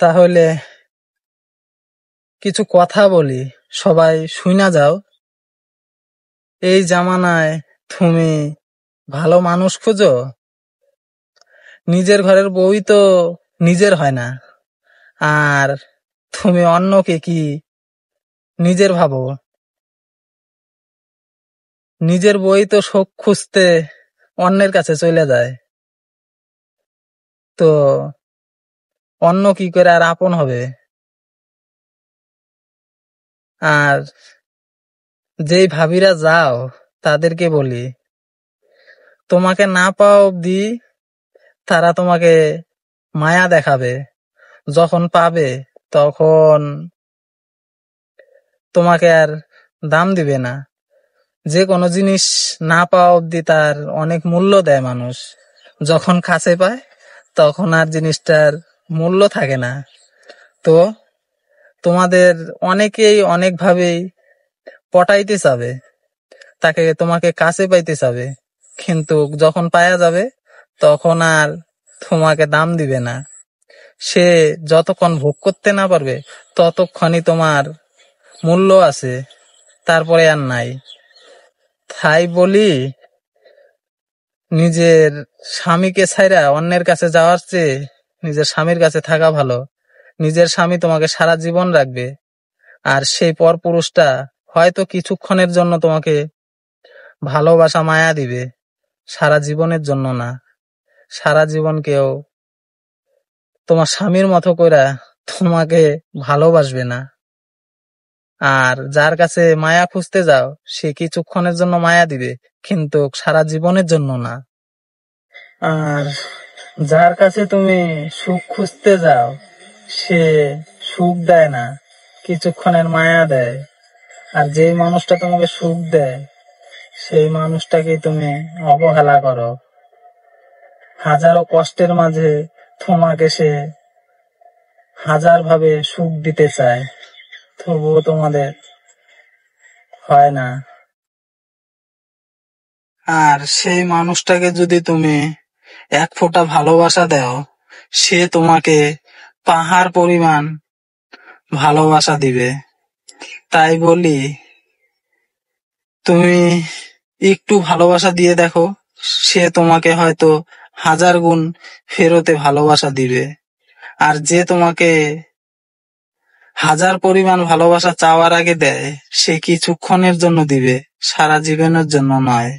তাহলে কিছু কথা বলি, সবাই শুইনা যাও। এই জামানায় তুমি ভালো মানুষ খুঁজো? নিজের ঘরের বউই তো নিজের হয় না, আর তুমি অন্যকে কি নিজের ভাবো? নিজের বই তো শোক খুঁজতে অন্যের কাছে চলে যায়, তো অন্য কি করে আর আপন হবে? আর যেই ভাবিরা যাও তাদেরকে বলি, তোমাকে না পাওয়া অব্দি তারা তোমাকে মায়া দেখাবে, যখন পাবে তখন তোমাকে আর দাম দিবে না। যে কোনো জিনিস না পাওয়া অব্দি তার অনেক মূল্য দেয় মানুষ, যখন কাছে পায় তখন আর জিনিসটার মূল্য থাকে না। তো তোমাদের অনেকেই অনেক ভাবেই পটাইতে চাবে, তাকে তোমাকে কাছে পাইতে চাবে, কিন্তু যখন পায়া যাবে তখন আর তোমাকে দাম দিবে না। সে যতক্ষণ ভোগ করতে না পারবে ততক্ষণই তোমার মূল্য আছে, তারপরে আর নাই। তাই বলি, নিজের স্বামীকে ছাইরা অন্যের কাছে যাওয়ার চেয়ে নিজের স্বামীর কাছে থাকা ভালো। নিজের স্বামী তোমাকে সারা জীবন রাখবে, আর সেই পরপুরুষটা হয়তো কিছুক্ষণের জন্য তোমাকে ভালোবাসা মায়া দিবে, সারা জীবনের জন্য না। সারা জীবন কেউ তোমার স্বামীর মতো কইরা তোমাকে ভালোবাসবে না। আর যার কাছে মায়া খুঁজতে যাও সে কিছুক্ষণের জন্য মায়া দিবে, কিন্তু সারা জীবনের জন্য না। আর যার কাছে তুমি সুখ খুঁজতে যাও সে সুখ দেয় না, কিছুক্ষণের মায়া দেয়। আর যেই মানুষটা তোমাকে সুখ দেয় সেই মানুষটাকে তুমি অবহেলা করো। হাজারো কষ্টের মাঝে তোমাকে সে হাজার ভাবে সুখ দিতে চায়, তবুও তোমাদের হয় না। আর সেই মানুষটাকে যদি তুমি এক ফোঁটা ভালোবাসা দাও, সে তোমাকে পাহাড় পরিমাণ ভালোবাসা দিবে। তাই বলি, তুমি একটু ভালোবাসা দিয়ে দেখো, সে তোমাকে হয়তো হাজার গুণ ফেরতে ভালোবাসা দিবে। আর যে তোমাকে হাজার পরিমাণ ভালোবাসা চাওয়ার আগে দেয় সে কিছুক্ষণের জন্য দিবে, সারা জীবনের জন্য নয়।